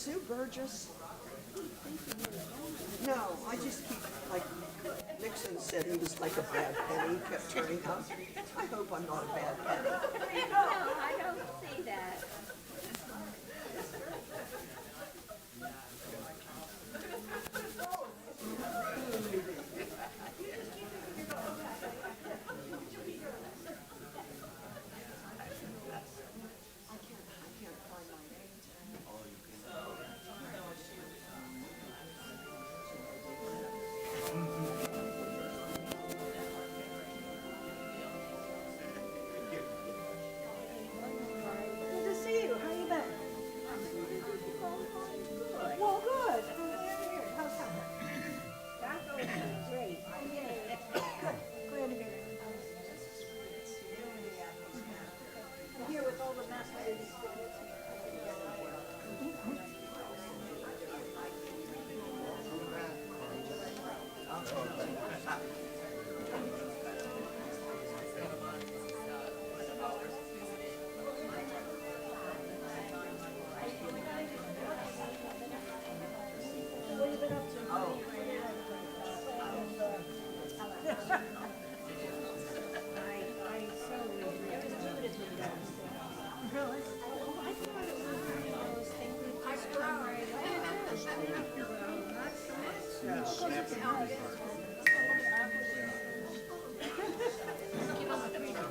Sue Burgess? No, I just keep, like, Nixon said he was like a bad penny, kept turning up. I hope I'm not a bad penny. No, I don't see that. Good to see you. How you been? Well, good. How's that? That goes great. Good. Glad to hear it. I'm here with all the messages. What have you been up to? I so regret. Really? I thought it was one of those things that just come right up. Well, not so much. Give them a preview.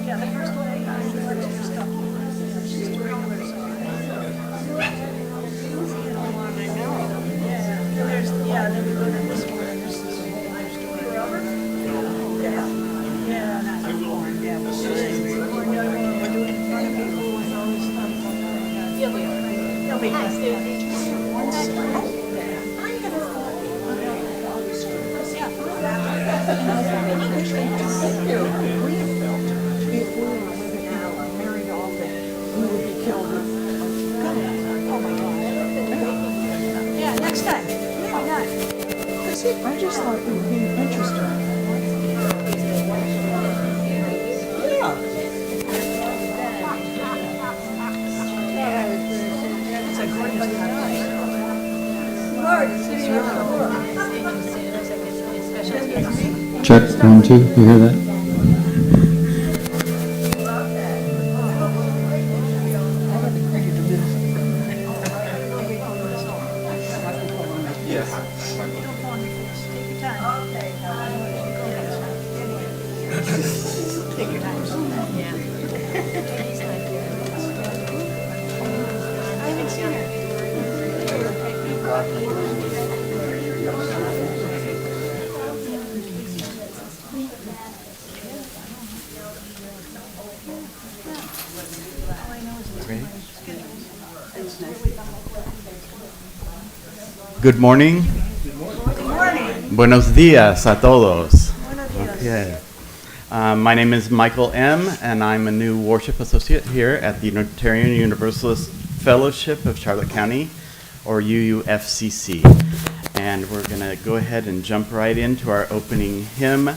Yeah, the first one I got was just stuff. She's regular, so yeah, then we go to this one, and this is forever. Yeah. Yeah, that's important, yeah. We're doing it in front of people and all this stuff. You'll be all right. You'll be fine. If we were living now, married all day, we would be killed. Oh my God. Yeah, next time. Why not? I just thought it would be interesting. It's a gorgeous night. Check, 1, 2, you hear that? Take your time. I haven't seen her. Good morning. Good morning. Buenos días a todos. Buenos dias. Okay. My name is Michael M., and I'm a new worship associate here at the Unitarian Universalist Fellowship of Charlotte County, or UUFCC. And we're going to go ahead and jump right into our opening hymn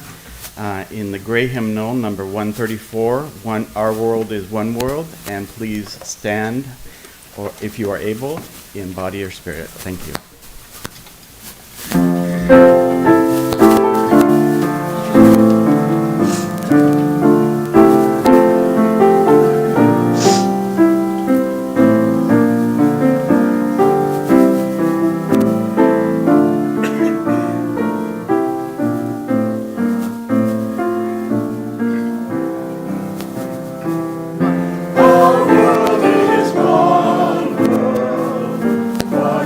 in the gray hymnal, number 134, Our World is One World. And please stand, or if you are able, in body or spirit. Thank you.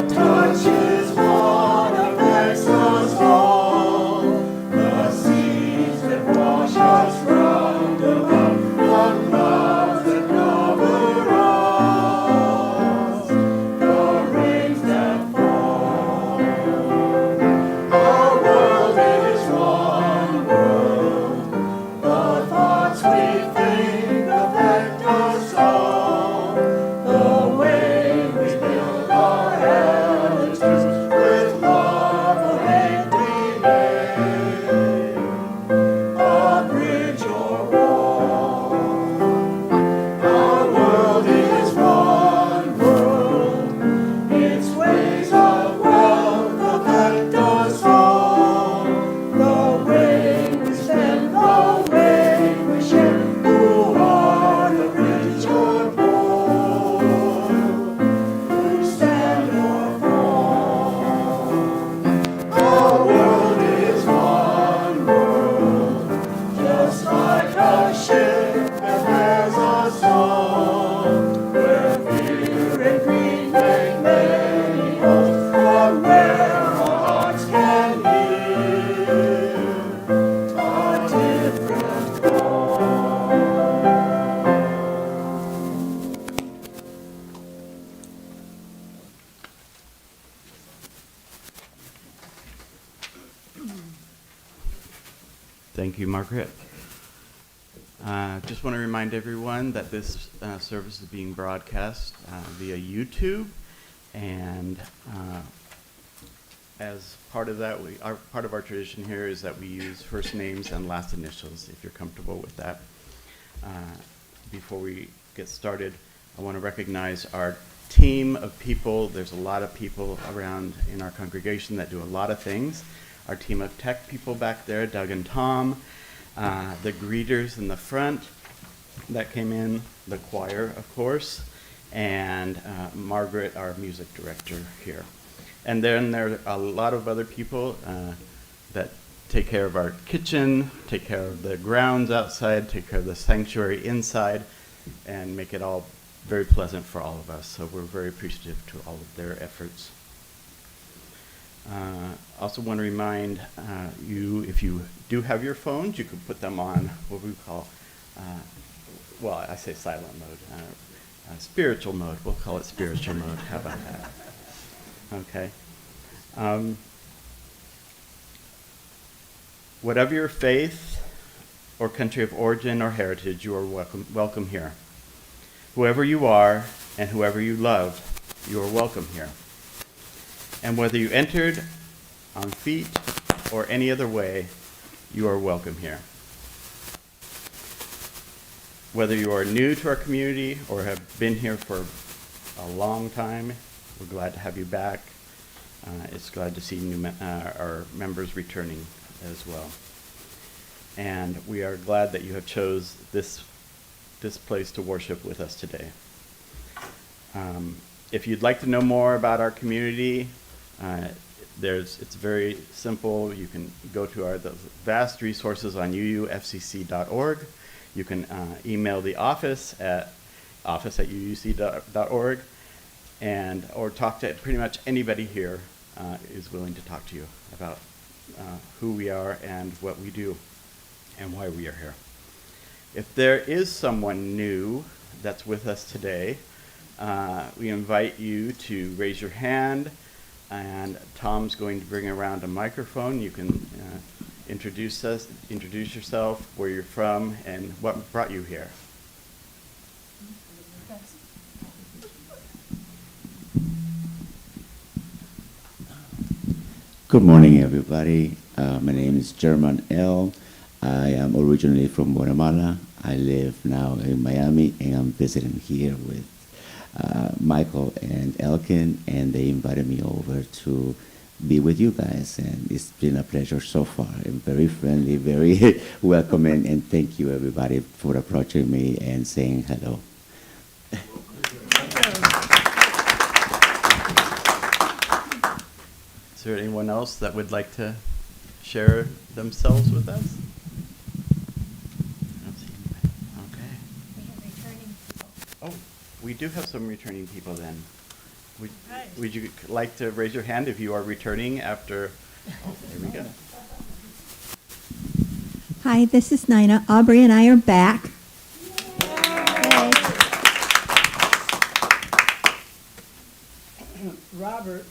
Touches Thank you, Margaret. Just want to remind everyone that this service is being broadcast via YouTube, and as part of that, part of our tradition here is that we use first names and last initials, if you're comfortable with that. Before we get started, I want to recognize our team of people. There's a lot of people around in our congregation that do a lot of things. Our team of tech people back there, Doug and Tom, the greeters in the front that came in, the choir, of course, and Margaret, our music director here. And then there are a lot of other people that take care of our kitchen, take care of the grounds outside, take care of the sanctuary inside, and make it all very pleasant for all of us. So we're very appreciative to all of their efforts. Also want to remind you, if you do have your phones, you can put them on what we call, well, I say silent mode, spiritual mode. We'll call it spiritual mode. How about that? Okay. Whatever your faith or country of origin or heritage, you are welcome here. Whoever you are and whoever you love, you are welcome here. And whether you entered on feet or any other way, you are welcome here. Whether you are new to our community or have been here for a long time, we're glad to have you back. It's glad to see our members returning as well. And we are glad that you have chose this place to worship with us today. If you'd like to know more about our community, it's very simple. You can go to the vast resources on UUFCC.org. You can email the office at office@uuc.org, or talk to pretty much anybody here is willing to talk to you about who we are and what we do and why we are here. If there is someone new that's with us today, we invite you to raise your hand, and Tom's going to bring around a microphone. You can introduce yourself, where you're from, and what brought you here. Good morning, everybody. My name is German L. I am originally from Guatemala. I live now in Miami, and I'm visiting here with Michael and Elkin, and they invited me over to be with you guys, and it's been a pleasure so far. And very friendly, very welcoming, and thank you, everybody, for approaching me and saying hello. Is there anyone else that would like to share themselves with us? I don't see anybody. Okay. We have returning people. Oh, we do have some returning people then. Right. Would you like to raise your hand if you are returning after? Oh, there we go. Hi, this is Nina. Aubrey and I are back. Robert.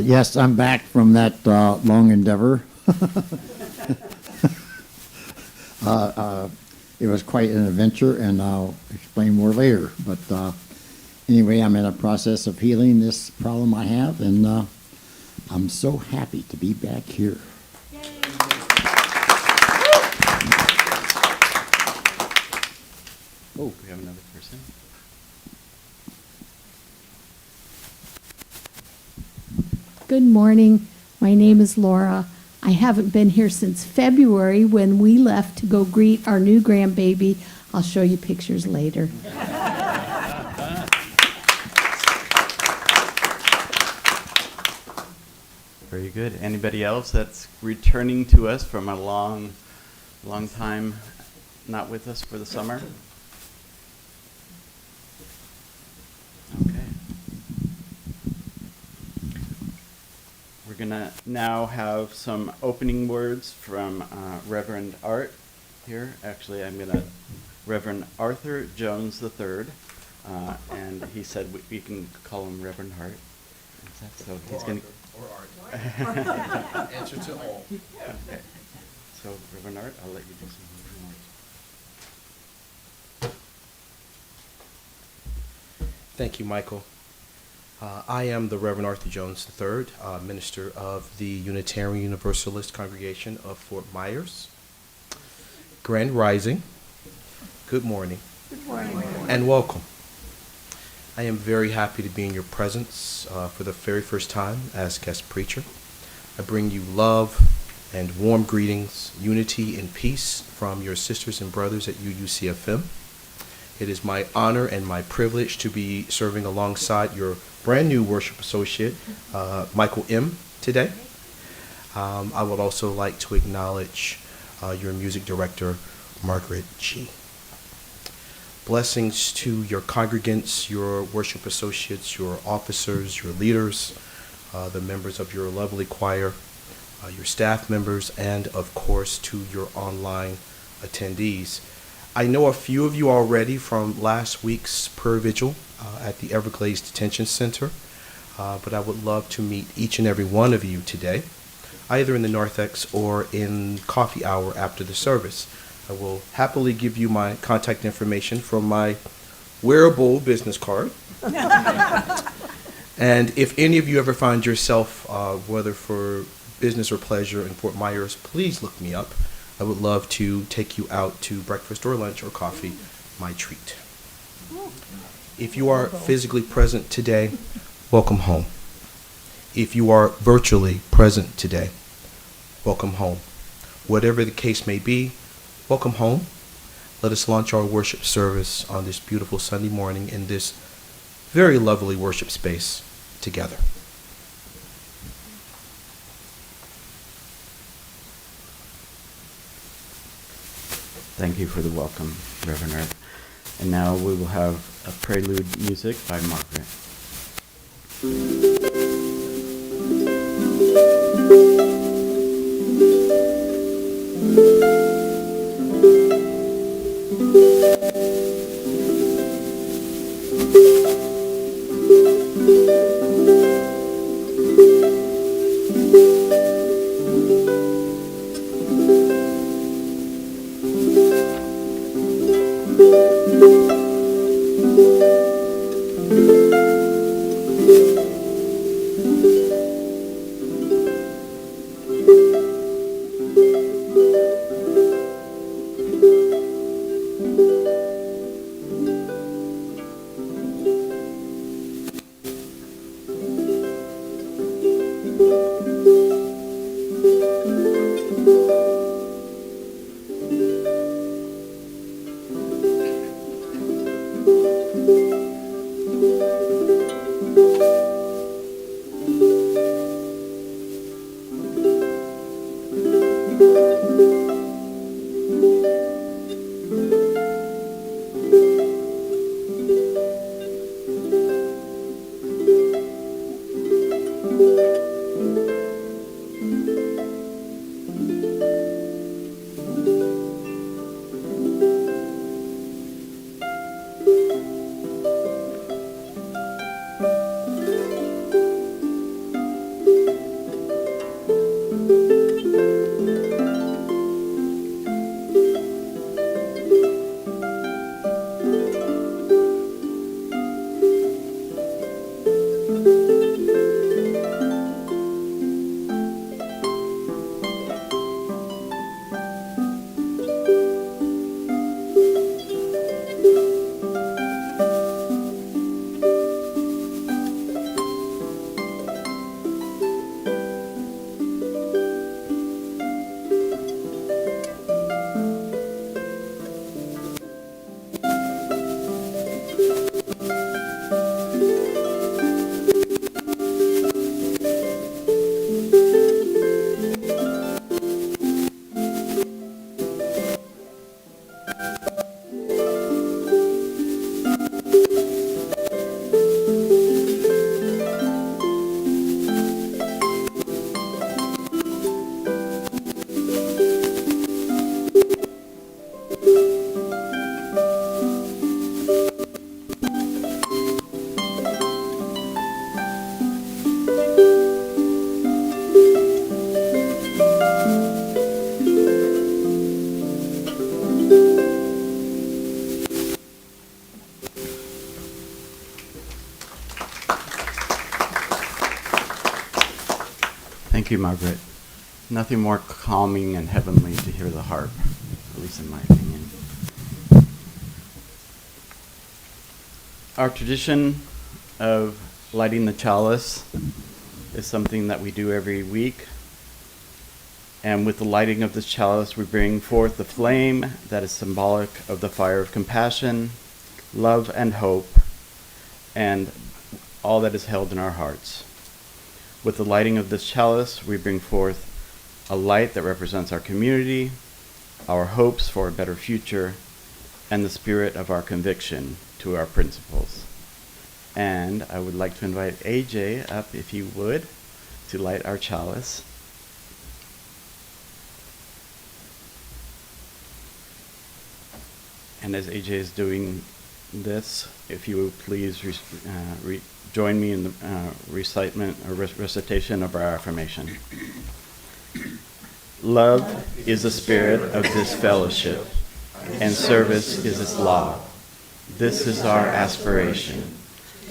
Yes, I'm back from that long endeavor. It was quite an adventure, and I'll explain more later. But anyway, I'm in a process of healing this problem I have, and I'm so happy to be back here. Oh, we have another person. Good morning. My name is Laura. I haven't been here since February when we left to go greet our new grandbaby. I'll show you pictures later. Very good. Anybody else that's returning to us from a long time not with us for the summer? Okay. We're going to now have some opening words from Reverend Art here. Actually, I'm going to Reverend Arthur Jones III, and he said we can call him Reverend Hart. So he's going to. Or art. Answer to all. Okay. So Reverend Art, I'll let you do some remarks. Thank you, Michael. I am the Reverend Arthur Jones III, minister of the Unitarian Universalist Congregation of Fort Myers. Grand Rising. Good morning. Good morning. And welcome. I am very happy to be in your presence for the very first time as guest preacher. I bring you love and warm greetings, unity and peace from your sisters and brothers at UUCFM. It is my honor and my privilege to be serving alongside your brand new worship associate, Michael M., today. I would also like to acknowledge your music director, Margaret G. Blessings to your congregants, your worship associates, your officers, your leaders, the members of your lovely choir, your staff members, and of course to your online attendees. I know a few of you already from last week's prayer vigil at the Everglades Detention Center, but I would love to meet each and every one of you today, either in the narthex or in coffee hour after the service. I will happily give you my contact information from my wearable business card. And if any of you ever find yourself, whether for business or pleasure in Fort Myers, please look me up. I would love to take you out to breakfast or lunch or coffee, my treat. If you are physically present today, welcome home. If you are virtually present today, welcome home. Whatever the case may be, welcome home. Let us launch our worship service on this beautiful Sunday morning in this very lovely worship space together. Thank you for the welcome, Reverend Art. And now we will have a prelude music by Margaret. Thank you, Margaret. Nothing more calming and heavenly to hear the harp, at least in my opinion. Our tradition of lighting the chalice is something that we do every week. And with the lighting of this chalice, we bring forth the flame that is symbolic of the fire of compassion, love, and hope, and all that is held in our hearts. With the lighting of this chalice, we bring forth a light that represents our community, our hopes for a better future, and the spirit of our conviction to our principles. And I would like to invite AJ up, if you would, to light our chalice. And as AJ is doing this, if you would please join me in the recitation of our affirmation. Love is the spirit of this fellowship, and service is its law. This is our aspiration,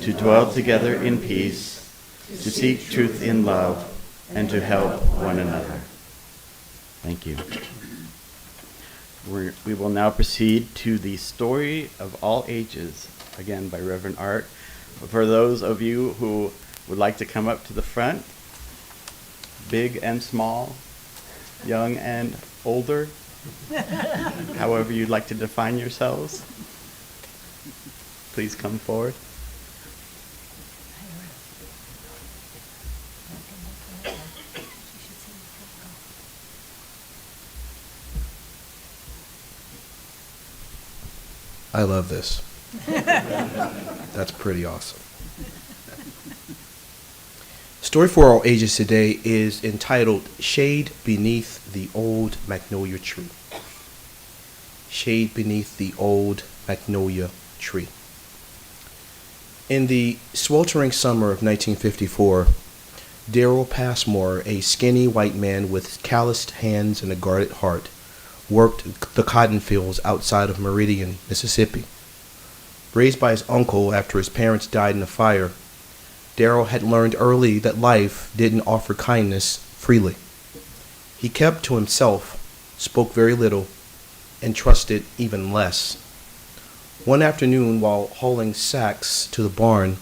to dwell together in peace, to seek truth in love, and to help one another. Thank you. We will now proceed to the story of all ages, again by Reverend Art. For those of you who would like to come up to the front, big and small, young and older, however you'd like to define yourselves, please come forward. I love this. That's pretty awesome. Story for all ages today is entitled Shade Beneath the Old Magnolia Tree. Shade Beneath the Old Magnolia Tree. In the sweltering summer of 1954, Darrell Passmore, a skinny white man with calloused hands and a guarded heart, worked the cotton fields outside of Meridian, Mississippi. Raised by his uncle after his parents died in a fire, Darrell had learned early that life didn't offer kindness freely. He kept to himself, spoke very little, and trusted even less. One afternoon, while hauling sacks to the barn,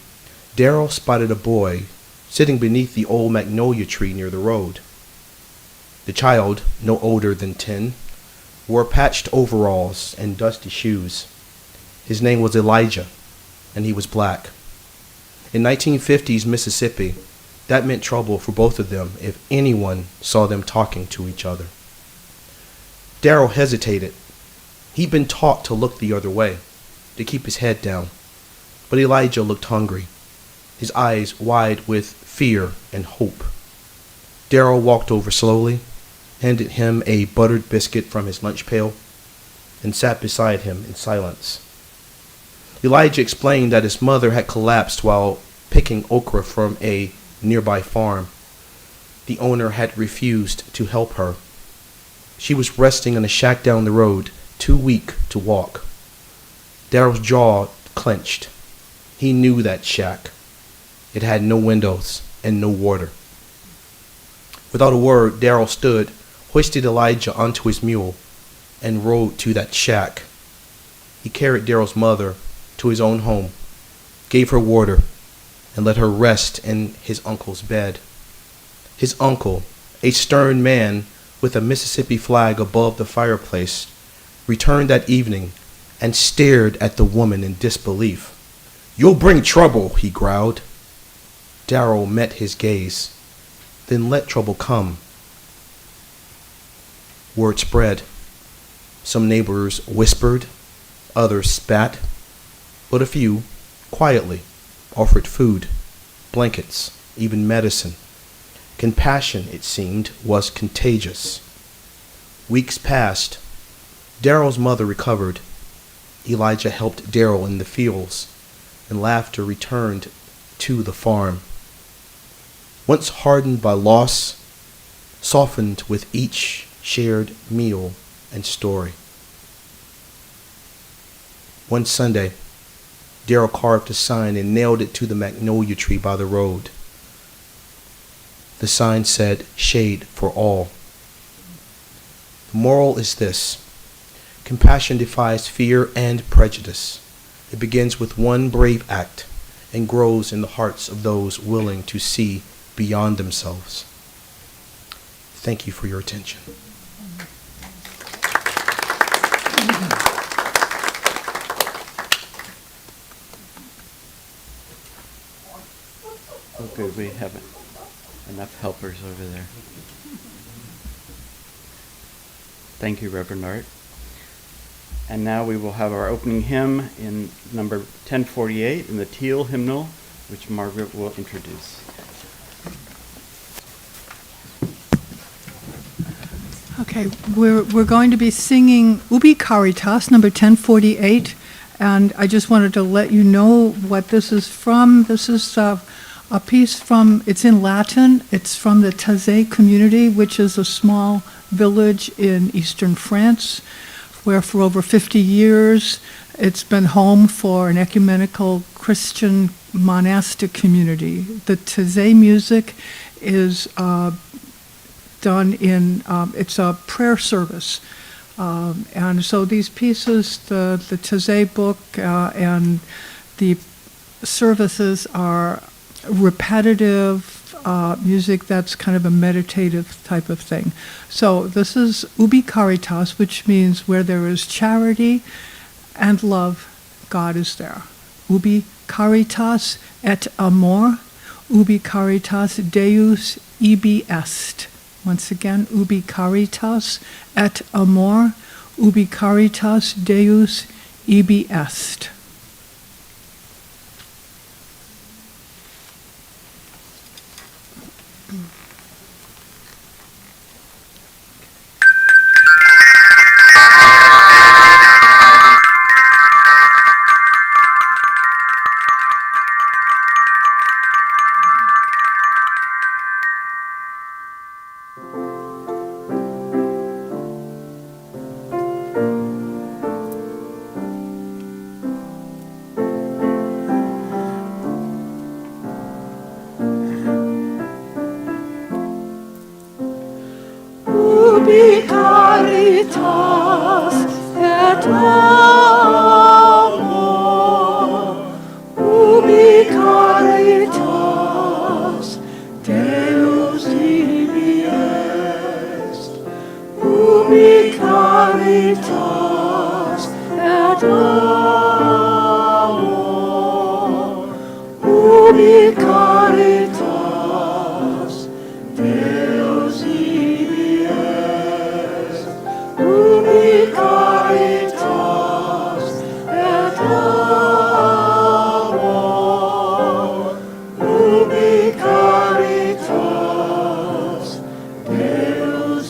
Darrell spotted a boy sitting beneath the old magnolia tree near the road. The child, no older than 10, wore patched overalls and dusty shoes. His name was Elijah, and he was black. In 1950s Mississippi, that meant trouble for both of them if anyone saw them talking to each other. Darrell hesitated. He'd been taught to look the other way, to keep his head down. But Elijah looked hungry, his eyes wide with fear and hope. Darrell walked over slowly, handed him a buttered biscuit from his lunch pail, and sat beside him in silence. Elijah explained that his mother had collapsed while picking okra from a nearby farm. The owner had refused to help her. She was resting in a shack down the road, too weak to walk. Darrell's jaw clenched. He knew that shack. It had no windows and no water. Without a word, Darrell stood, hoisted Elijah onto his mule, and rode to that shack. He carried Darrell's mother to his own home, gave her water, and let her rest in his uncle's bed. His uncle, a stern man with a Mississippi flag above the fireplace, returned that evening and stared at the woman in disbelief. "You'll bring trouble," he growled. Darrell met his gaze. "Then let trouble come." Word spread. Some neighbors whispered, others spat, but a few, quietly, offered food, blankets, even medicine. Compassion, it seemed, was contagious. Weeks passed. Darrell's mother recovered. Elijah helped Darrell in the fields, and laughter returned to the farm. Once hardened by loss, softened with each shared meal and story. One Sunday, Darrell carved a sign and nailed it to the magnolia tree by the road. The sign said, "Shade for all." The moral is this: compassion defies fear and prejudice. It begins with one brave act and grows in the hearts of those willing to see beyond themselves. Thank you for your attention. Oh, good, we have enough helpers over there. Thank you, Reverend Art. And now we will have our opening hymn in number 1048 in the Teal hymnal, which Margaret will introduce. Okay, we're going to be singing Ubi Caritas, number 1048, and I just wanted to let you know what this is from. This is a piece from, it's in Latin, it's from the Taizé community, which is a small village in eastern France, where for over 50 years it's been home for an ecumenical Christian monastic community. The Taizé music is done in, it's a prayer service. And so these pieces, the Taizé book and the services are repetitive music that's kind of a meditative type of thing. So this is Ubi Caritas, which means where there is charity and love, God is there. Ubi Caritas et amor, Ubi Caritas Deus ibi est. Once again, Ubi Caritas et amor, Ubi Caritas Deus ibi est. Ubi caritas et amor, ubi caritas Deus ibi est, ubi caritas et amor, ubi caritas Deus ibi est, ubi caritas et amor, ubi caritas Deus ibi est, ubi caritas et amor, ubi caritas Deus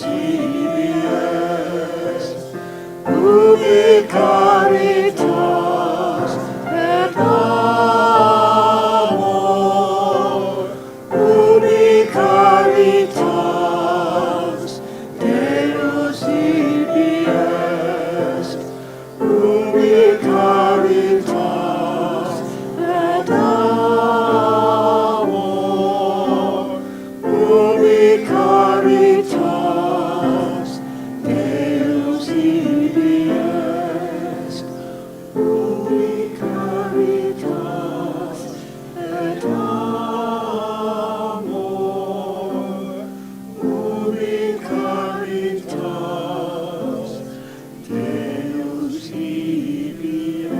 ibi est, ubi caritas et amor, ubi caritas Deus ibi est, ubi caritas et amor, ubi caritas Deus ibi est.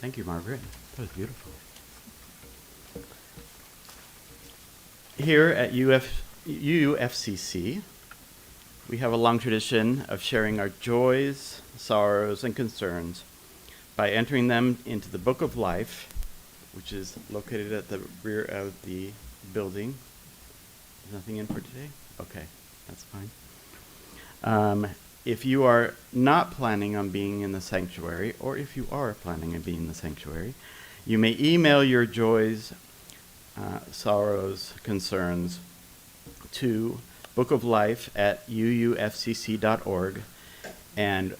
Thank you, Margaret. That was beautiful. Here at UUFCC, we have a long tradition of sharing our joys, sorrows, and concerns by entering them into the Book of Life, which is located at the rear of the building. There's nothing in for today? Okay, that's fine. If you are not planning on being in the sanctuary, or if you are planning on being in the sanctuary, you may email your joys, sorrows, concerns to Book of Life at UUFCC.org, and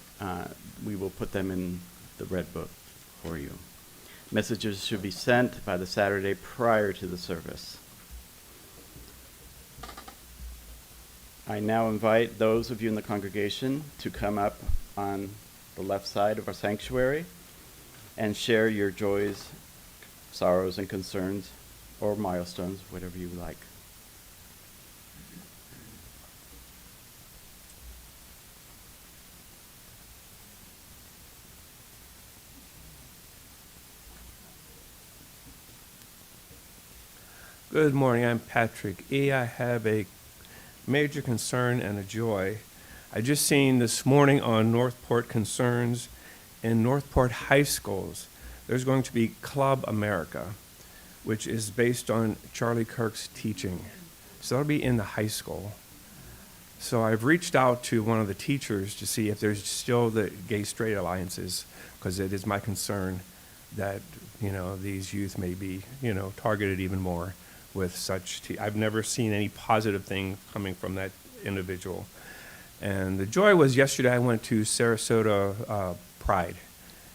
we will put them in the Red Book for you. Messages should be sent by the Saturday prior to the service. I now invite those of you in the congregation to come up on the left side of our sanctuary and share your joys, sorrows, and concerns, or milestones, whatever you like. Good morning, I'm Patrick E. I have a major concern and a joy. I just seen this morning on Northport Concerns in Northport High Schools, there's going to be Club America, which is based on Charlie Kirk's teaching. So that'll be in the high school. So I've reached out to one of the teachers to see if there's still the gay-straight alliances, because it is my concern that, these youth may be, targeted even more with such, I've never seen any positive thing coming from that individual. And the joy was yesterday I went to Sarasota Pride,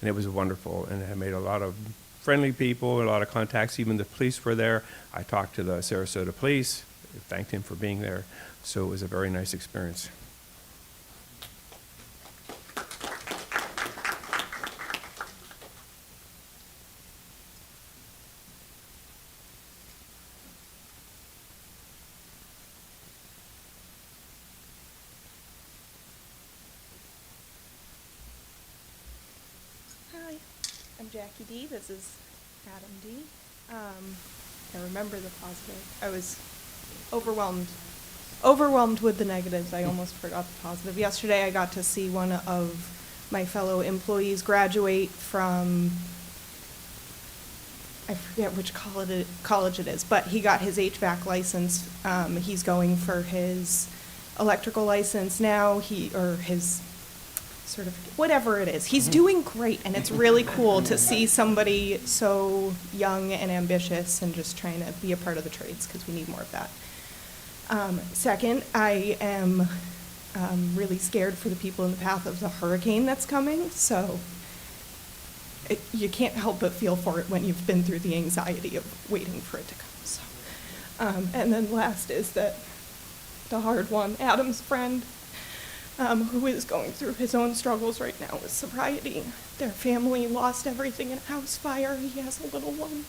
and it was wonderful, and I made a lot of friendly people, a lot of contacts, even the police were there. I talked to the Sarasota police, thanked him for being there, so it was a very nice experience. Hi, I'm Jackie D. This is Adam D. I remember the positive. I was overwhelmed with the negatives. I almost forgot the positive. Yesterday I got to see one of my fellow employees graduate from, I forget which college it is, but he got his HVAC license. He's going for his electrical license now, or his certificate, whatever it is. He's doing great, and it's really cool to see somebody so young and ambitious and just trying to be a part of the trades, because we need more of that. Second, I am really scared for the people in the path of the hurricane that's coming, so you can't help but feel for it when you've been through the anxiety of waiting for it to come. So, and then last is that the hard one, Adam's friend, who is going through his own struggles right now with sobriety. Their family lost everything in a house fire. He has a little one,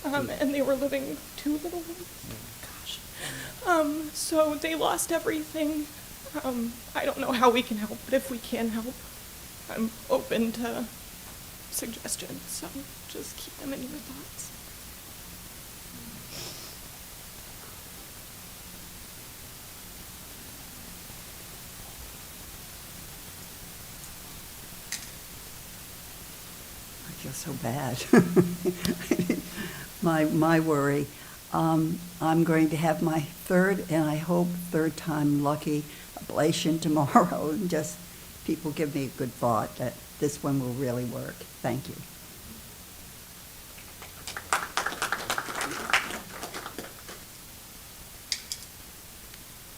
and they were living 2 little ones. Gosh. So they lost everything. I don't know how we can help, but if we can help, I'm open to suggestions. So just keep them in your thoughts. I feel so bad. my worry. I'm going to have my third, and I hope third time lucky, ablation tomorrow, and just people give me a good thought that this one will really work. Thank you.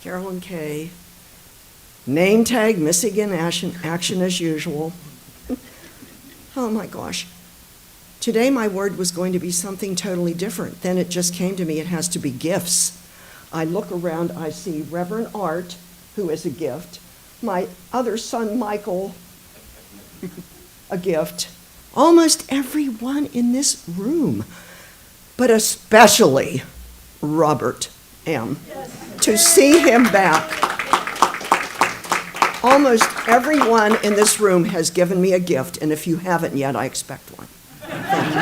Carolyn K. Name tag missing in action as usual. Oh my gosh. Today my word was going to be something totally different. Then it just came to me, it has to be gifts. I look around, I see Reverend Art, who is a gift. My other son, Michael, a gift. Almost everyone in this room, but especially Robert M. To see him back. Almost everyone in this room has given me a gift, and if you haven't yet, I expect one. Thank you.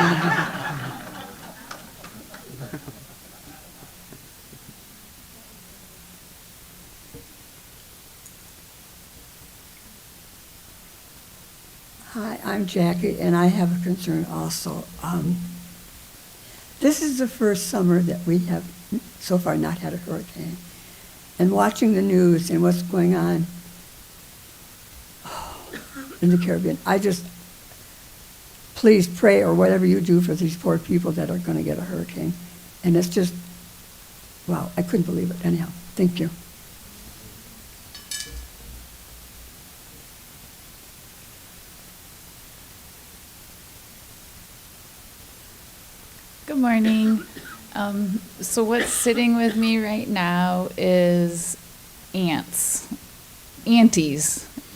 Hi, I'm Jackie, and I have a concern also. This is the first summer that we have so far not had a hurricane. And watching the news and what's going on in the Caribbean, please pray or whatever you do for these poor people that are going to get a hurricane. And it's just, wow, I couldn't believe it. Anyhow, thank you. Good morning. So what's sitting with me right now is aunties,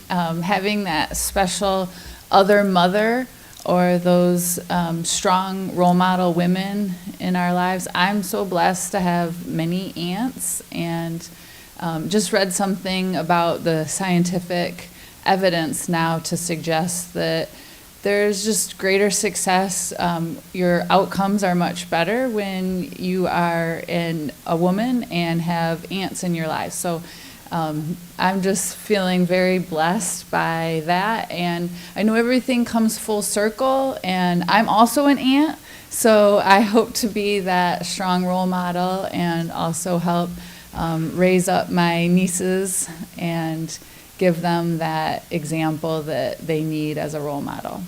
having that special other mother or those strong role model women in our lives. I'm so blessed to have many aunts, and just read something about the scientific evidence now to suggest that there's just greater success. Your outcomes are much better when you are a woman and have aunts in your life. So I'm just feeling very blessed by that. And I know everything comes full circle, and I'm also an aunt. So I hope to be that strong role model and also help raise up my nieces and give them that example that they need as a role model.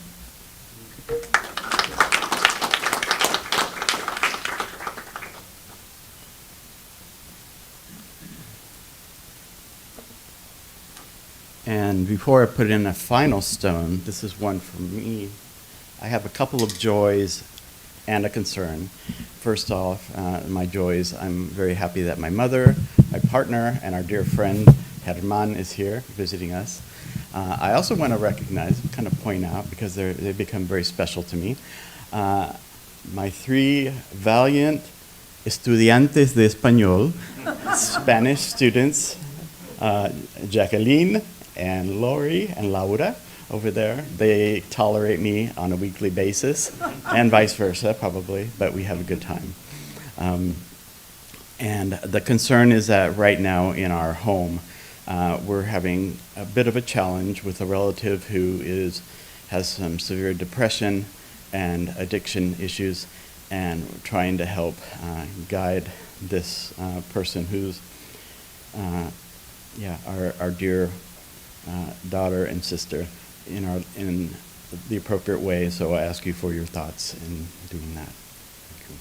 And before I put in a final stone, this is one for me. I have a couple of joys and a concern. First off, my joys, I'm very happy that my mother, my partner, and our dear friend Herman is here visiting us. I also want to recognize, kind of point out, because they've become very special to me, my three valiant estudiantes de español, Spanish students, Jacqueline and Lori and Laura over there. They tolerate me on a weekly basis, and vice versa, probably, but we have a good time. And the concern is that right now in our home, we're having a bit of a challenge with a relative who has some severe depression and addiction issues, and we're trying to help guide this person who's our dear daughter and sister in the appropriate way. So I ask you for your thoughts in doing that. Thank you.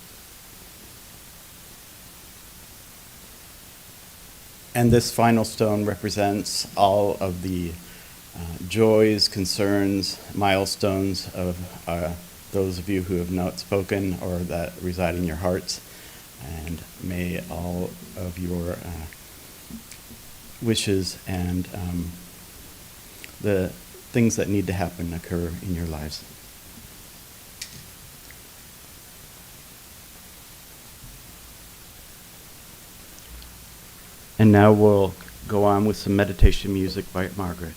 And this final stone represents all of the joys, concerns, milestones of those of you who have not spoken or that reside in your hearts. And may all of your wishes and the things that need to happen occur in your lives. And now we'll go on with some meditation music by Margaret.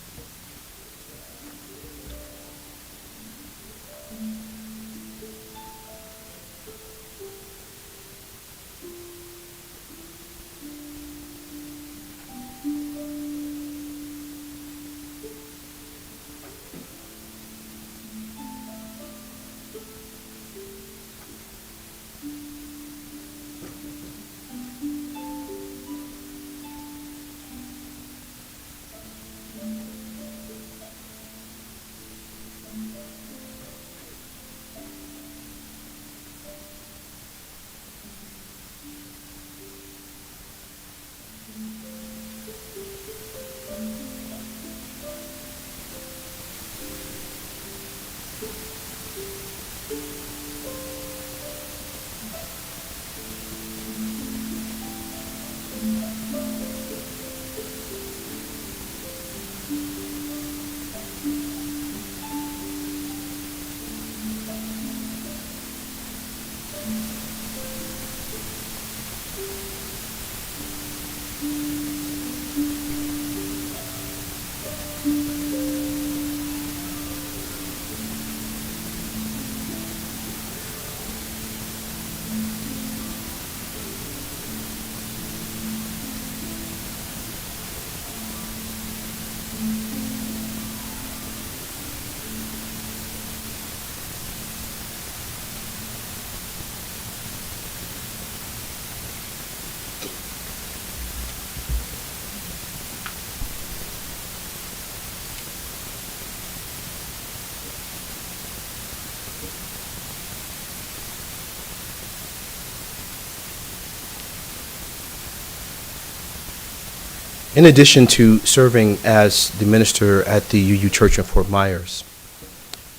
In addition to serving as the minister at the UU Church in Fort Myers,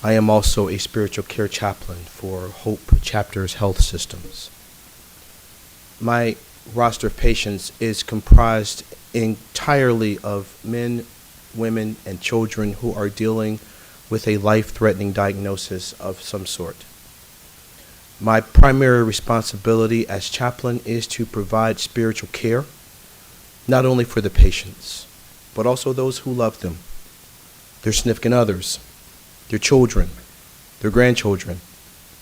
I am also a spiritual care chaplain for Hope Chapters Health Systems. My roster of patients is comprised entirely of men, women, and children who are dealing with a life-threatening diagnosis of some sort. My primary responsibility as chaplain is to provide spiritual care, not only for the patients, but also those who love them, their significant others, their children, their grandchildren,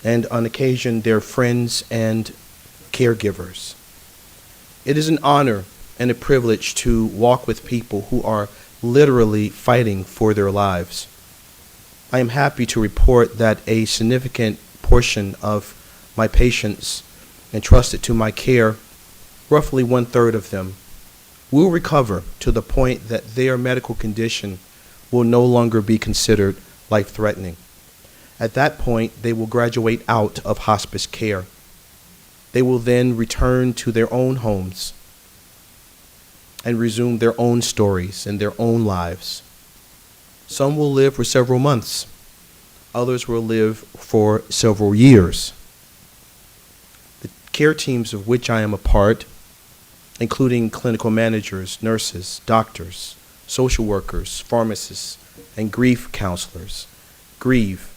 and on occasion their friends and caregivers. It is an honor and a privilege to walk with people who are literally fighting for their lives. I am happy to report that a significant portion of my patients entrusted to my care, roughly 1/3 of them, will recover to the point that their medical condition will no longer be considered life-threatening. At that point, they will graduate out of hospice care. They will then return to their own homes and resume their own stories and their own lives. Some will live for several months. Others will live for several years. The care teams of which I am a part, including clinical managers, nurses, doctors, social workers, pharmacists, and grief counselors, grieve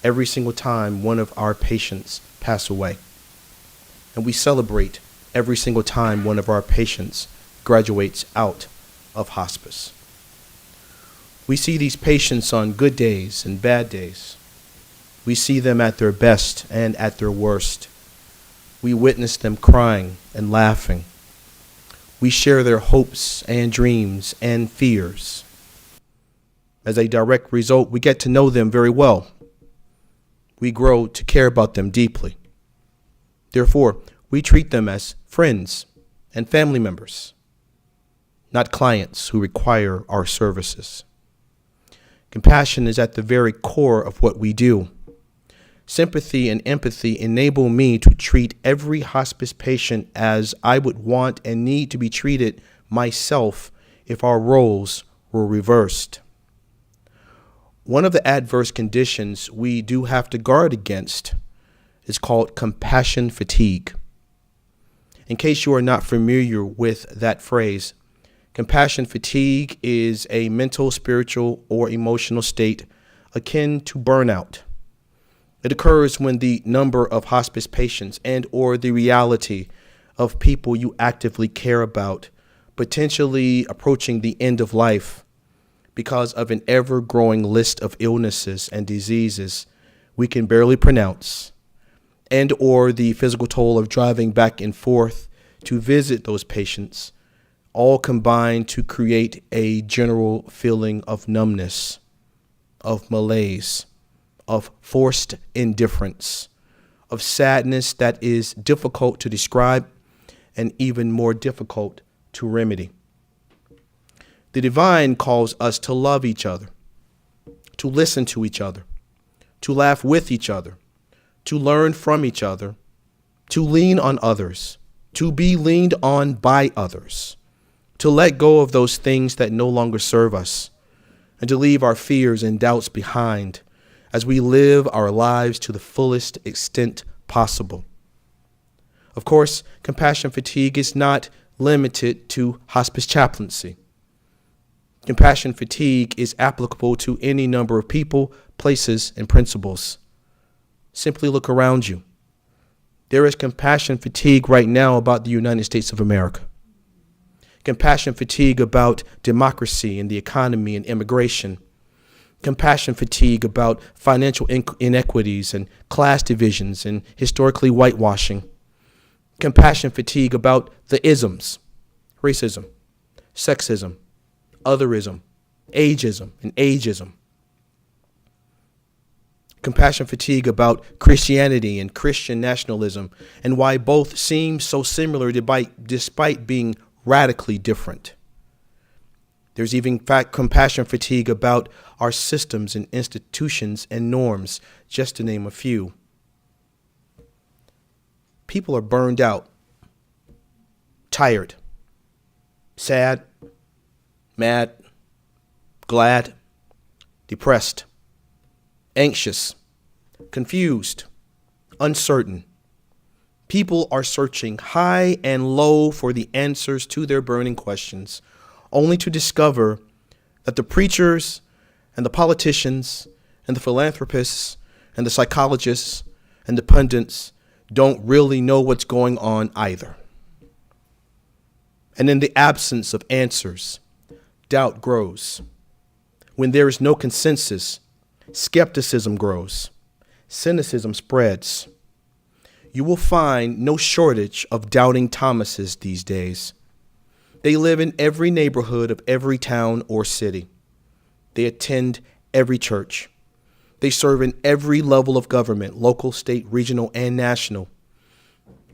every single time one of our patients pass away. And we celebrate every single time one of our patients graduates out of hospice. We see these patients on good days and bad days. We see them at their best and at their worst. We witness them crying and laughing. We share their hopes and dreams and fears. As a direct result, we get to know them very well. We grow to care about them deeply. Therefore, we treat them as friends and family members, not clients who require our services. Compassion is at the very core of what we do. Sympathy and empathy enable me to treat every hospice patient as I would want and need to be treated myself if our roles were reversed. One of the adverse conditions we do have to guard against is called compassion fatigue. In case you are not familiar with that phrase, compassion fatigue is a mental, spiritual, or emotional state akin to burnout. It occurs when the number of hospice patients and or the reality of people you actively care about potentially approaching the end of life because of an ever-growing list of illnesses and diseases we can barely pronounce, and or the physical toll of driving back and forth to visit those patients, all combine to create a general feeling of numbness, of malaise, of forced indifference, of sadness that is difficult to describe and even more difficult to remedy. The divine calls us to love each other, to listen to each other, to laugh with each other, to learn from each other, to lean on others, to be leaned on by others, to let go of those things that no longer serve us, and to leave our fears and doubts behind as we live our lives to the fullest extent possible. Of course, compassion fatigue is not limited to hospice chaplaincy. Compassion fatigue is applicable to any number of people, places, and principles. Simply look around you. There is compassion fatigue right now about the United States of America. Compassion fatigue about democracy and the economy and immigration. Compassion fatigue about financial inequities and class divisions and historically whitewashing. Compassion fatigue about the isms, racism, sexism, otherism, ageism, and ageism. Compassion fatigue about Christianity and Christian nationalism and why both seem so similar despite being radically different. There's even compassion fatigue about our systems and institutions and norms, just to name a few. People are burned out, tired, sad, mad, glad, depressed, anxious, confused, uncertain. People are searching high and low for the answers to their burning questions, only to discover that the preachers and the politicians and the philanthropists and the psychologists and the pundits don't really know what's going on either. And in the absence of answers, doubt grows. When there is no consensus, skepticism grows. Cynicism spreads. You will find no shortage of doubting Thomases these days. They live in every neighborhood of every town or city. They attend every church. They serve in every level of government, local, state, regional, and national.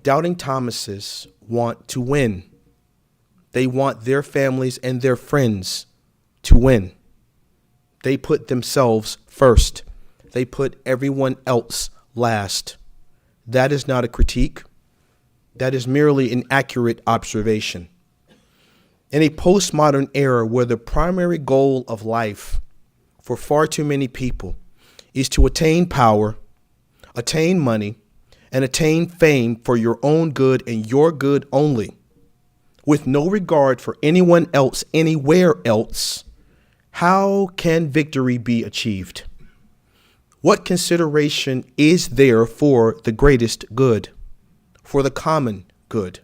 Doubting Thomases want to win. They want their families and their friends to win. They put themselves first. They put everyone else last. That is not a critique. That is merely an accurate observation. In a postmodern era where the primary goal of life for far too many people is to attain power, attain money, and attain fame for your own good and your good only, with no regard for anyone else anywhere else, how can victory be achieved? What consideration is there for the greatest good, for the common good?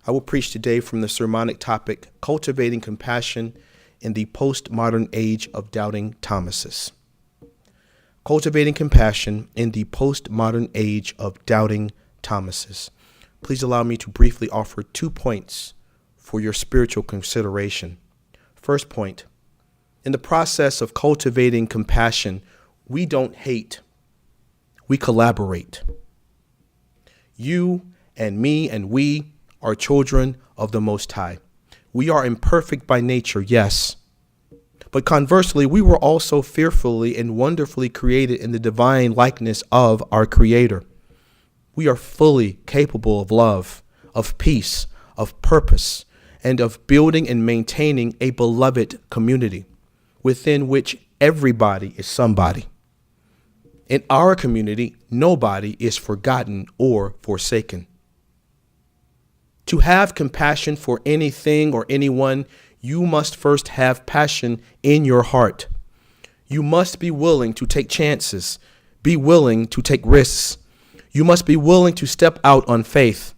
I will preach today from the sermonic topic, Cultivating Compassion in the Postmodern Age of Doubting Thomases. Cultivating Compassion in the Postmodern Age of Doubting Thomases. Please allow me to briefly offer 2 points for your spiritual consideration. First point, in the process of cultivating compassion, we don't hate, we collaborate. You and me and we are children of the Most High. We are imperfect by nature, yes. But conversely, we were also fearfully and wonderfully created in the divine likeness of our Creator. We are fully capable of love, of peace, of purpose, and of building and maintaining a beloved community within which everybody is somebody. In our community, nobody is forgotten or forsaken. To have compassion for anything or anyone, you must first have passion in your heart. You must be willing to take chances, be willing to take risks. You must be willing to step out on faith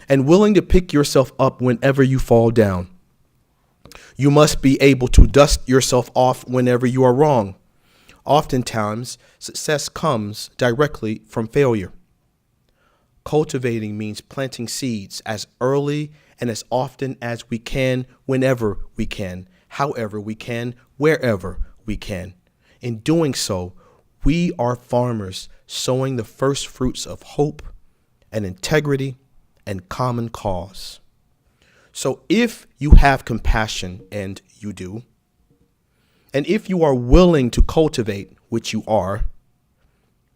and willing to pick yourself up whenever you fall down. You must be able to dust yourself off whenever you are wrong. Oftentimes, success comes directly from failure. Cultivating means planting seeds as early and as often as we can, whenever we can, however we can, wherever we can. In doing so, we are farmers sowing the first fruits of hope and integrity and common cause. So if you have compassion, and you do, and if you are willing to cultivate, which you are,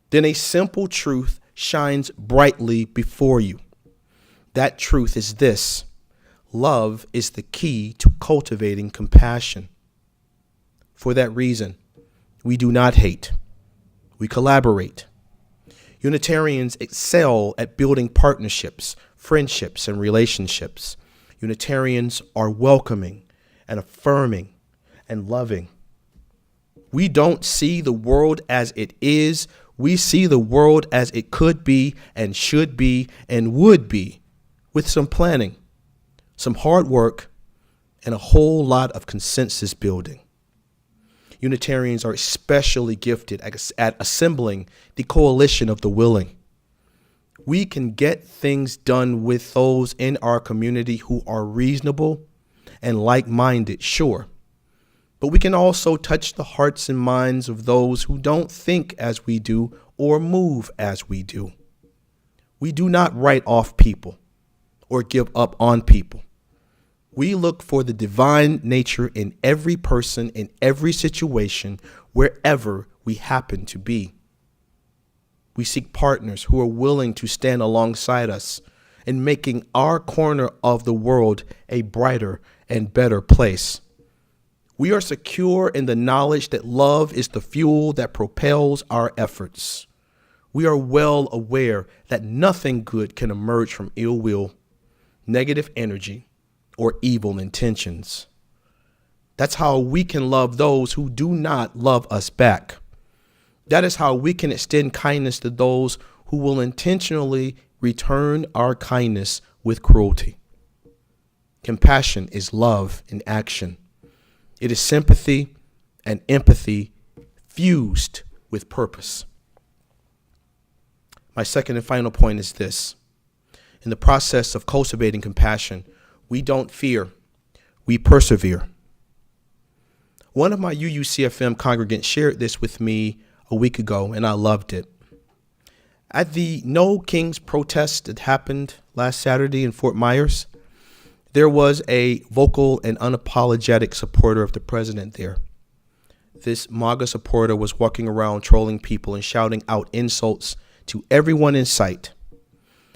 then a simple truth shines brightly before you. That truth is this: love is the key to cultivating compassion. For that reason, we do not hate. We collaborate. Unitarians excel at building partnerships, friendships, and relationships. Unitarians are welcoming and affirming and loving. We don't see the world as it is. We see the world as it could be and should be and would be, with some planning, some hard work, and a whole lot of consensus building. Unitarians are especially gifted at assembling the coalition of the willing. We can get things done with those in our community who are reasonable and like-minded, sure. But we can also touch the hearts and minds of those who don't think as we do or move as we do. We do not write off people or give up on people. We look for the divine nature in every person, in every situation, wherever we happen to be. We seek partners who are willing to stand alongside us in making our corner of the world a brighter and better place. We are secure in the knowledge that love is the fuel that propels our efforts. We are well aware that nothing good can emerge from ill will, negative energy, or evil intentions. That's how we can love those who do not love us back. That is how we can extend kindness to those who will intentionally return our kindness with cruelty. Compassion is love in action. It is sympathy and empathy fused with purpose. My second and final point is this. In the process of cultivating compassion, we don't fear, we persevere. One of my UUCFM congregants shared this with me a week ago, and I loved it. At the No Kings protest that happened last Saturday in Fort Myers, there was a vocal and unapologetic supporter of the president there. This MAGA supporter was walking around trolling people and shouting out insults to everyone in sight.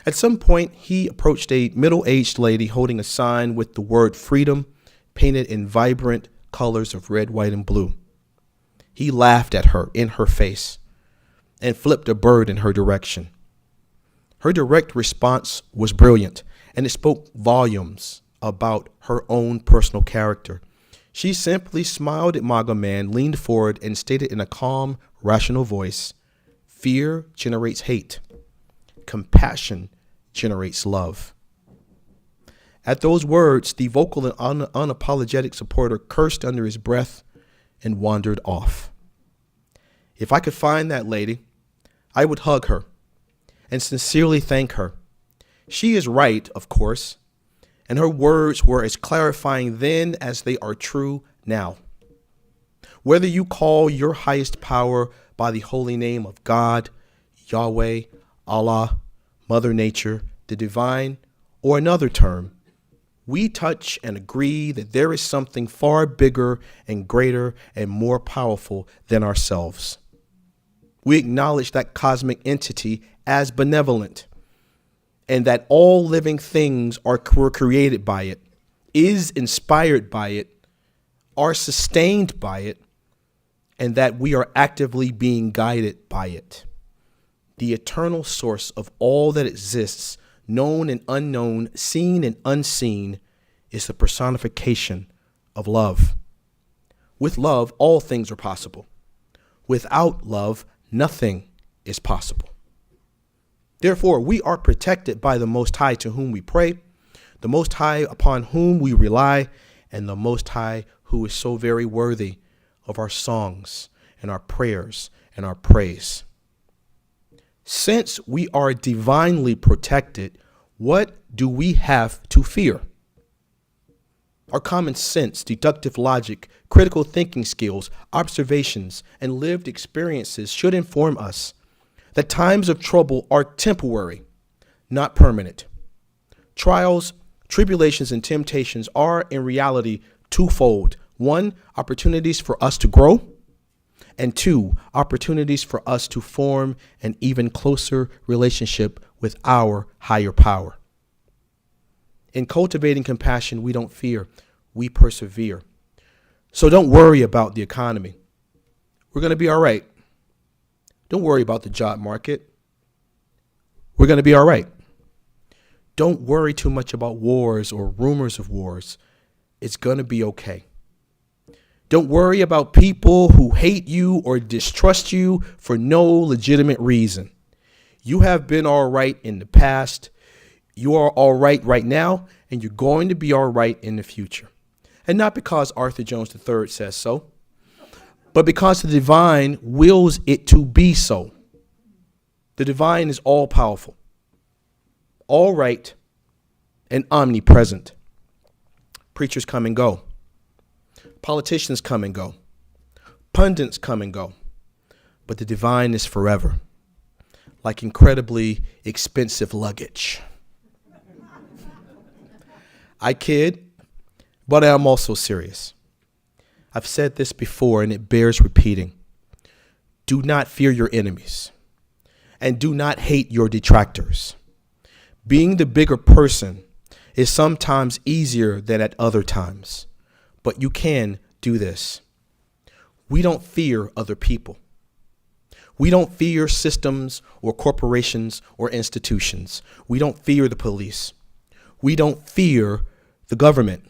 At some point, he approached a middle-aged lady holding a sign with the word freedom painted in vibrant colors of red, white, and blue. He laughed at her in her face and flipped a bird in her direction. Her direct response was brilliant, and it spoke volumes about her own personal character. She simply smiled at MAGA Man, leaned forward, and stated in a calm, rational voice, "Fear generates hate. Compassion generates love." At those words, the vocal and unapologetic supporter cursed under his breath and wandered off. If I could find that lady, I would hug her and sincerely thank her. She is right, of course, and her words were as clarifying then as they are true now. Whether you call your highest power by the holy name of God, Yahweh, Allah, Mother Nature, the divine, or another term, we touch and agree that there is something far bigger and greater and more powerful than ourselves. We acknowledge that cosmic entity as benevolent and that all living things were created by it, is inspired by it, are sustained by it, and that we are actively being guided by it. The eternal source of all that exists, known and unknown, seen and unseen, is the personification of love. With love, all things are possible. Without love, nothing is possible. Therefore, we are protected by the Most High to whom we pray, the Most High upon whom we rely, and the Most High who is so very worthy of our songs and our prayers and our praise. Since we are divinely protected, what do we have to fear? Our common sense, deductive logic, critical thinking skills, observations, and lived experiences should inform us that times of trouble are temporary, not permanent. Trials, tribulations, and temptations are in reality twofold. One, opportunities for us to grow, and two, opportunities for us to form an even closer relationship with our higher power. In cultivating compassion, we don't fear, we persevere. So don't worry about the economy. We're going to be all right. Don't worry about the job market. We're going to be all right. Don't worry too much about wars or rumors of wars. It's going to be okay. Don't worry about people who hate you or distrust you for no legitimate reason. You have been all right in the past. You are all right now, and you're going to be all right in the future. And not because Arthur Jones III says so, but because the divine wills it to be so. The divine is all powerful, all right, and omnipresent. Preachers come and go. Politicians come and go. Pundits come and go. But the divine is forever, like incredibly expensive luggage. I kid, but I am also serious. I've said this before, and it bears repeating. Do not fear your enemies, and do not hate your detractors. Being the bigger person is sometimes easier than at other times, but you can do this. We don't fear other people. We don't fear systems or corporations or institutions. We don't fear the police. We don't fear the government.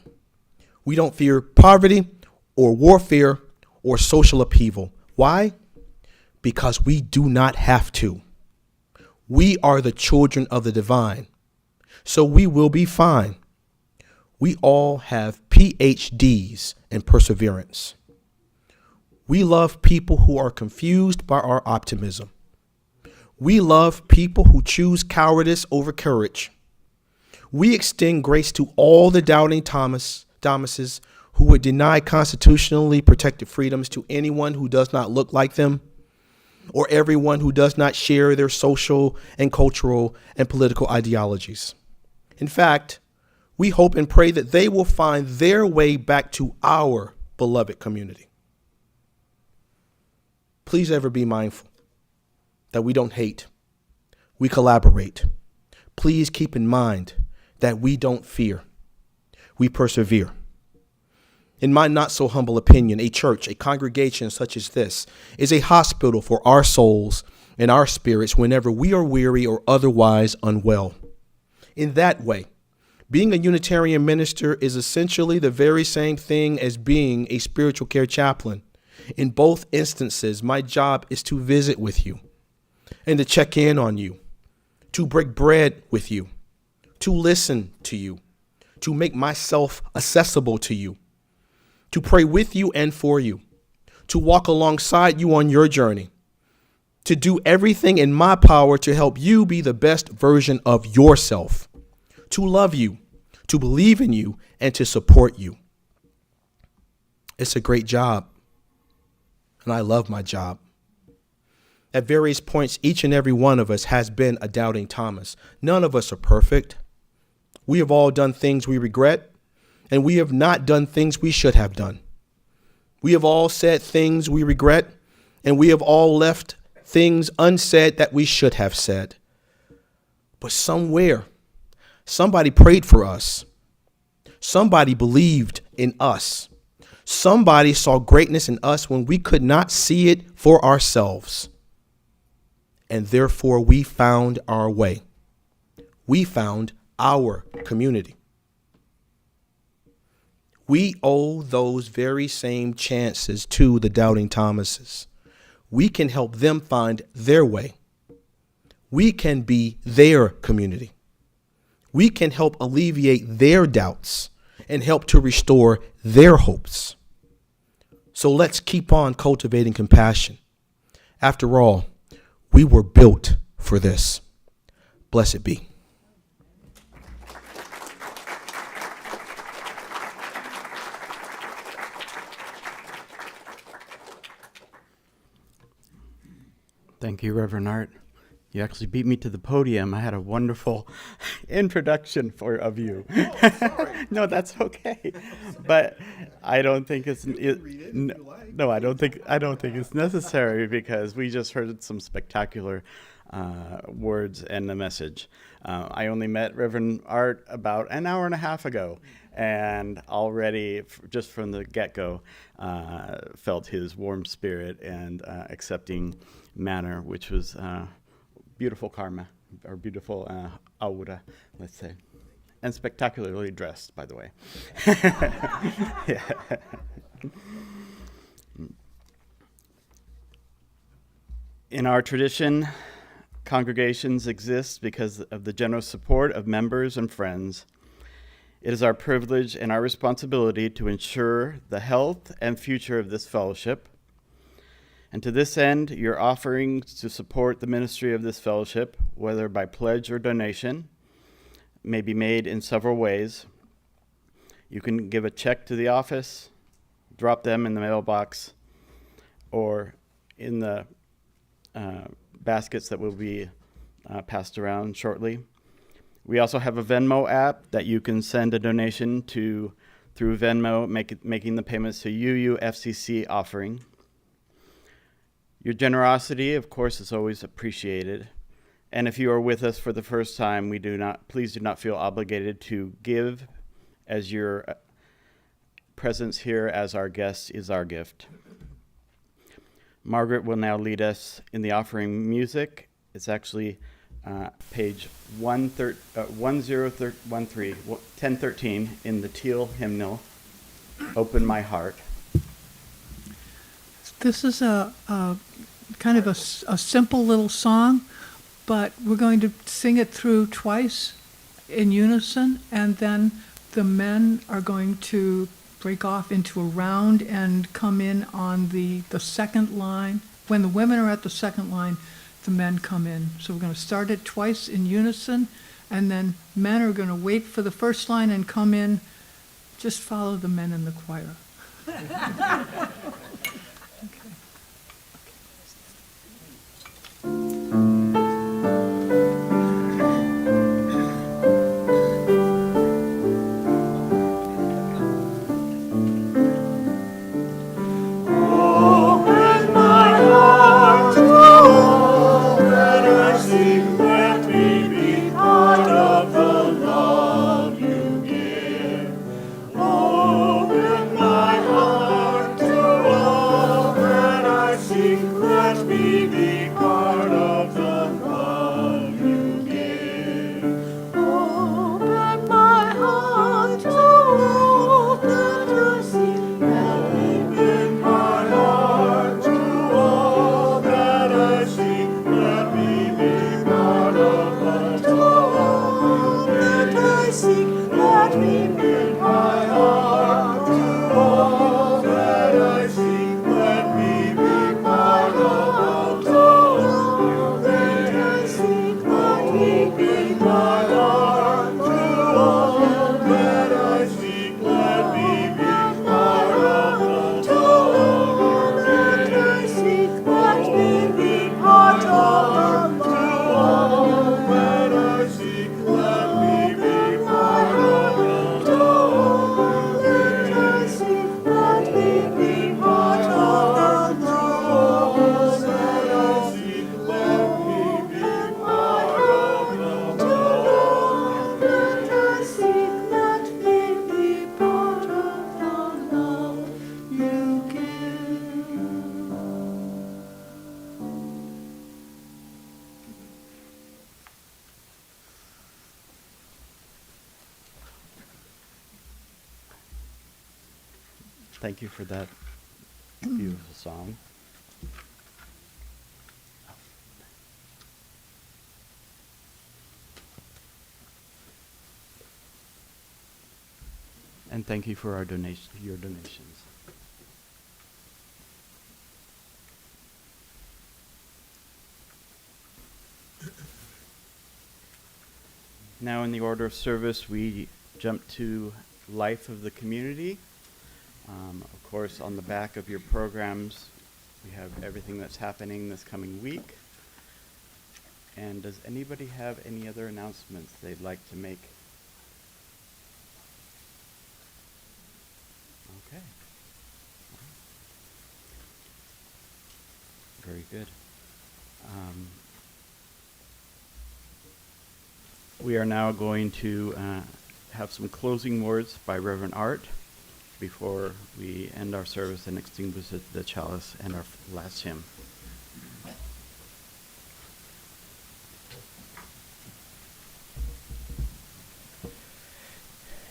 We don't fear poverty or warfare or social upheaval. Why? Because we do not have to. We are the children of the divine, so we will be fine. We all have PhDs in perseverance. We love people who are confused by our optimism. We love people who choose cowardice over courage. We extend grace to all the doubting Thomases who would deny constitutionally protected freedoms to anyone who does not look like them, or everyone who does not share their social and cultural and political ideologies. In fact, we hope and pray that they will find their way back to our beloved community. Please ever be mindful that we don't hate, we collaborate. Please keep in mind that we don't fear, we persevere. In my not so humble opinion, a church, a congregation such as this, is a hospital for our souls and our spirits whenever we are weary or otherwise unwell. In that way, being a Unitarian minister is essentially the very same thing as being a spiritual care chaplain. In both instances, my job is to visit with you and to check in on you, to break bread with you, to listen to you, to make myself accessible to you, to pray with you and for you, to walk alongside you on your journey, to do everything in my power to help you be the best version of yourself, to love you, to believe in you, and to support you. It's a great job, and I love my job. At various points, each and every one of us has been a doubting Thomas. None of us are perfect. We have all done things we regret, and we have not done things we should have done. We have all said things we regret, and we have all left things unsaid that we should have said. But somewhere, somebody prayed for us. Somebody believed in us. Somebody saw greatness in us when we could not see it for ourselves. And therefore, we found our way. We found our community. We owe those very same chances to the doubting Thomases. We can help them find their way. We can be their community. We can help alleviate their doubts and help to restore their hopes. So let's keep on cultivating compassion. After all, we were built for this. Blessed be. Thank you, Reverend Art. You actually beat me to the podium. I had a wonderful introduction of you. Oh, sorry. No, that's okay. But I don't think it's no. I don't think it's necessary because we just heard some spectacular words and the message. I only met Reverend Art about an hour and a half ago, and already just from the get-go felt his warm spirit and accepting manner, which was beautiful karma, or beautiful aura, let's say. And spectacularly dressed, by the way. Yeah. In our tradition, congregations exist because of the generous support of members and friends. It is our privilege and our responsibility to ensure the health and future of this fellowship. And to this end, your offerings to support the ministry of this fellowship, whether by pledge or donation, may be made in several ways. You can give a check to the office, drop them in the mailbox, or in the baskets that will be passed around shortly. We also have a Venmo app that you can send a donation to through Venmo, making the payments to UUFCC offering. Your generosity, of course, is always appreciated. And if you are with us for the first time, please do not feel obligated to give, as your presence here as our guest is our gift. Margaret will now lead us in the offering music. It's actually page 1013 in the teal hymnal, Open My Heart. This is a kind of a simple little song, but we're going to sing it through twice in unison, and then the men are going to break off into a round and come in on the second line. When the women are at the second line, the men come in. So we're going to start it twice in unison, and then men are going to wait for the first line and come in. Just follow the men in the choir. Thank you for that beautiful song. And thank you for your donations. Now in the order of service, we jump to Life of the Community. Of course, on the back of your programs, we have everything that's happening this coming week. And does anybody have any other announcements they'd like to make? Okay. Very good. We are now going to have some closing words by Reverend Art before we end our service and extinguish the chalice and our last hymn.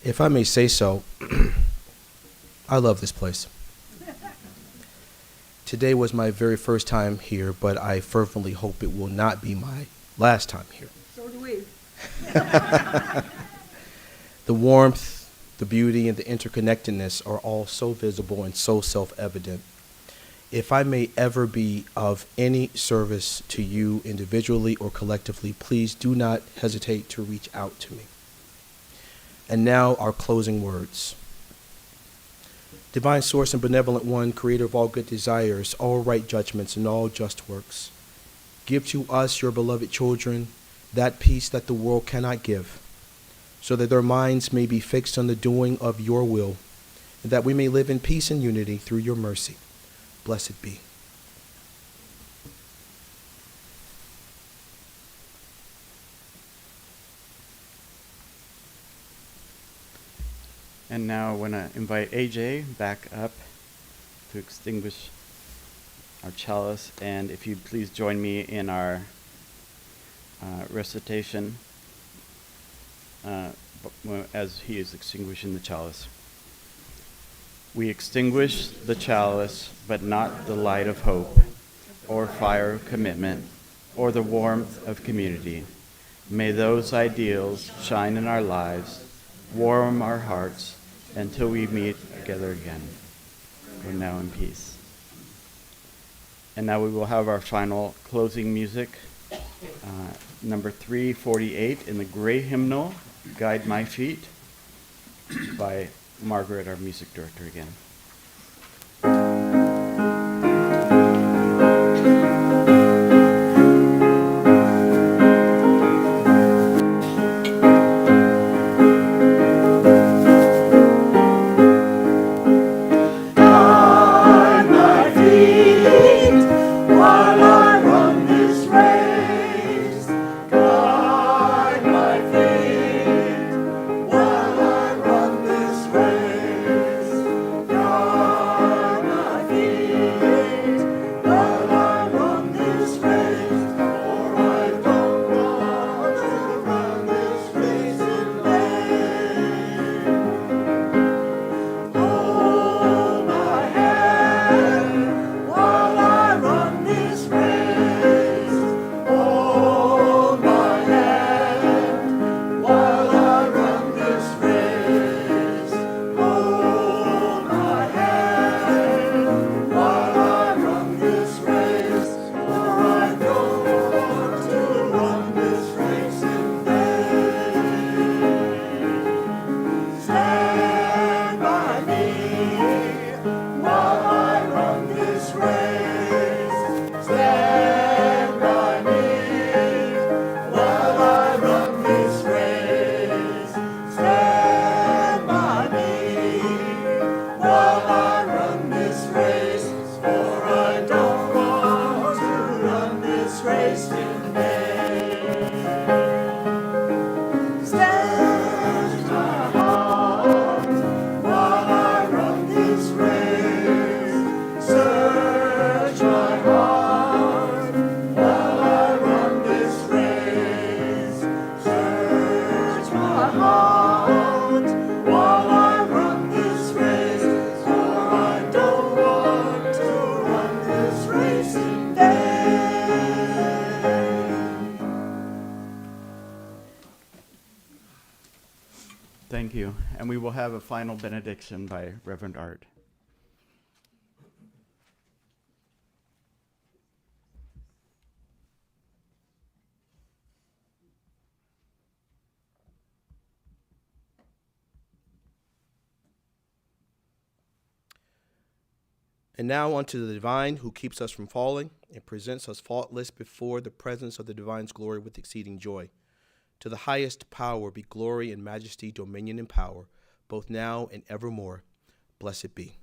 If I may say so, I love this place. Today was my very first time here, but I fervently hope it will not be my last time here. So do we. The warmth, the beauty, and the interconnectedness are all so visible and so self-evident. If I may ever be of any service to you individually or collectively, please do not hesitate to reach out to me. And now our closing words. Divine Source and Benevolent One, Creator of all good desires, all right judgments, and all just works, give to us, your beloved children, that peace that the world cannot give, so that their minds may be fixed on the doing of your will, and that we may live in peace and unity through your mercy. Blessed be. And now I want to invite AJ back up to extinguish our chalice. And if you'd please join me in our recitation as he is extinguishing the chalice. We extinguish the chalice, but not the light of hope, or fire of commitment, or the warmth of community. May those ideals shine in our lives, warm our hearts, until we meet together again. Go now in peace. And now we will have our final closing music, number 348 in the gray hymnal, Guide My Feet, by Margaret, our music director again. Thank you. And we will have a final benediction by Reverend Art. And now unto the divine who keeps us from falling and presents us faultless before the presence of the divine's glory with exceeding joy. To the highest power be glory and majesty, dominion and power, both now and evermore. Blessed be.